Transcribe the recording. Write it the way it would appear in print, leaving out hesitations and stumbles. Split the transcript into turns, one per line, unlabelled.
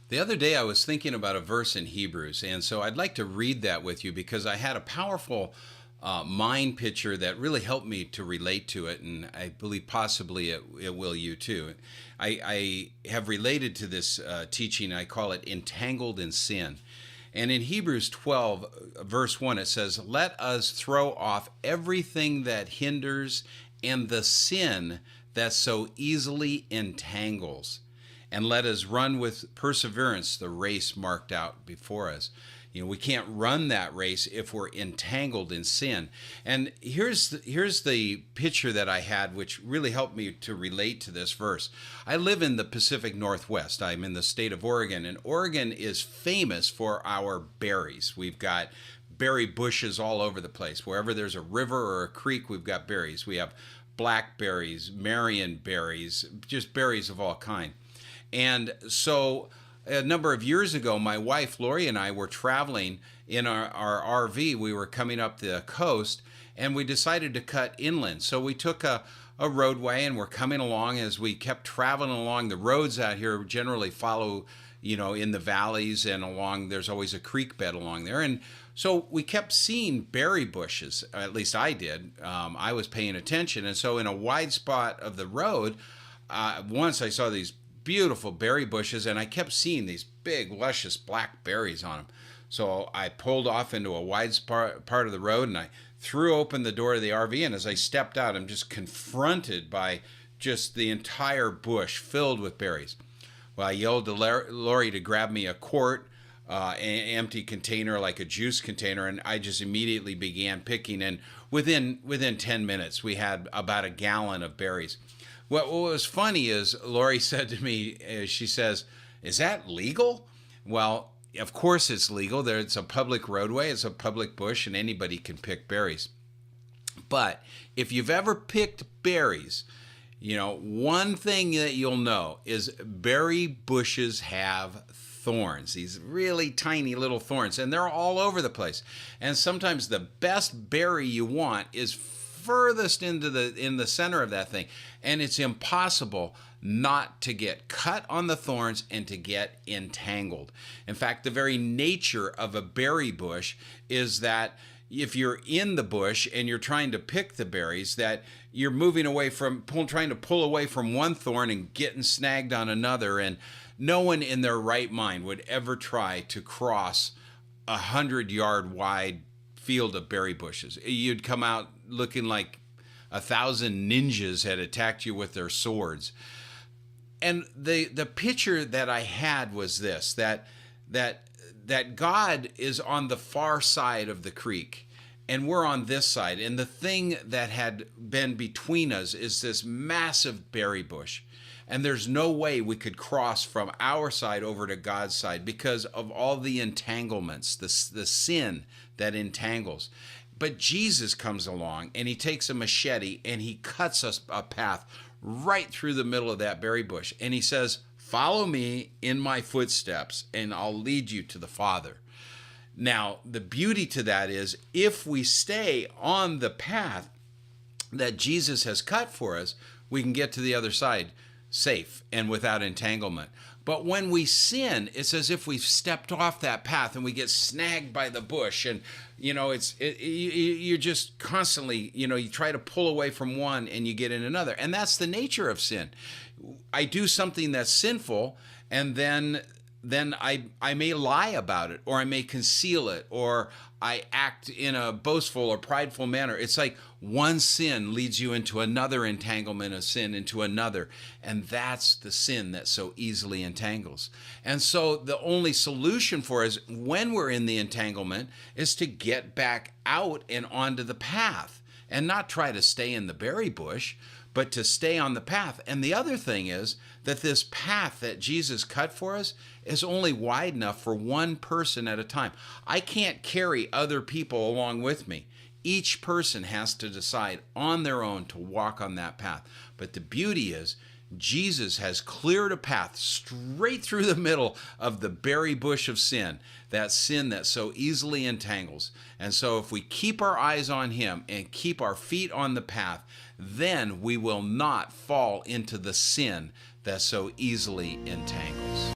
The other day I was thinking about a verse in Hebrews, and so I'd like to read that with you because I had a powerful mind picture that really helped me to relate to it, and I believe possibly it will you too. I have related to this teaching. I call it Entangled in Sin. And in Hebrews 12, verse 1, it says, "Let us throw off everything that hinders and the sin that so easily entangles, and let us run with perseverance the race marked out before us." We can't run that race if we're entangled in sin. And here's the picture that I had, which really helped me to relate to this verse. I live in the Pacific Northwest. I'm in the state of Oregon, and Oregon is famous for our berries. We've got berry bushes all over the place. Wherever there's a river or a creek, we've got berries. We have blackberries, Marion berries, just berries of all kind. And so a number of years ago, my wife Lori and I were traveling in our RV. We were coming up the coast, and we decided to cut inland. So we took a roadway, and we're coming along. As we kept traveling along, the roads out here generally follow, in the valleys and along. There's always a creek bed along there, and so we kept seeing berry bushes. At least I did. I was paying attention, and so in a wide spot of the road, once I saw these beautiful berry bushes, and I kept seeing these big, luscious black berries on them. So I pulled off into a wide part of the road, and I threw open the door of the RV, and as I stepped out, I'm just confronted by just the entire bush filled with berries. Well, I yelled to Lori to grab me a quart, an empty container, like a juice container, and I just immediately began picking, and within 10 minutes, we had about a gallon of berries. What was funny is Lori said to me, she says, "Is that legal?" Well, of course it's legal. It's a public roadway, it's a public bush, and anybody can pick berries. But if you've ever picked berries, one thing that you'll know is berry bushes have thorns, these really tiny little thorns, and they're all over the place. And sometimes the best berry you want is furthest in the center of that thing, and it's impossible not to get cut on the thorns and to get entangled. In fact, the very nature of a berry bush is that if you're in the bush and you're trying to pick the berries, that you're moving away from trying to pull away from one thorn and getting snagged on another. And no one in their right mind would ever try to cross 100-yard wide field of berry bushes. You'd come out looking like 1,000 ninjas had attacked you with their swords. And the picture that I had was this, that God is on the far side of the creek, and we're on this side, and the thing that had been between us is this massive berry bush. And there's no way we could cross from our side over to God's side because of all the entanglements, the sin that entangles. But Jesus comes along, and he takes a machete, and he cuts us a path right through the middle of that berry bush. And he says, "Follow me in my footsteps, and I'll lead you to the Father." Now, the beauty to that is if we stay on the path that Jesus has cut for us, we can get to the other side safe and without entanglement. But when we sin, it's as if we've stepped off that path and we get snagged by the bush. And, you're just constantly, you try to pull away from one and you get in another. And that's the nature of sin. I do something that's sinful, and then I may lie about it, or I may conceal it, or I act in a boastful or prideful manner. It's like one sin leads you into another entanglement of sin, into another. And that's the sin that so easily entangles. And so the only solution for us when we're in the entanglement is to get back out and onto the path and not try to stay in the berry bush, but to stay on the path. And the other thing is that this path that Jesus cut for us is only wide enough for one person at a time. I can't carry other people along with me. Each person has to decide on their own to walk on that path. But the beauty is Jesus has cleared a path straight through the middle of the berry bush of sin, that sin that so easily entangles. And so if we keep our eyes on him and keep our feet on the path, then we will not fall into the sin that so easily entangles.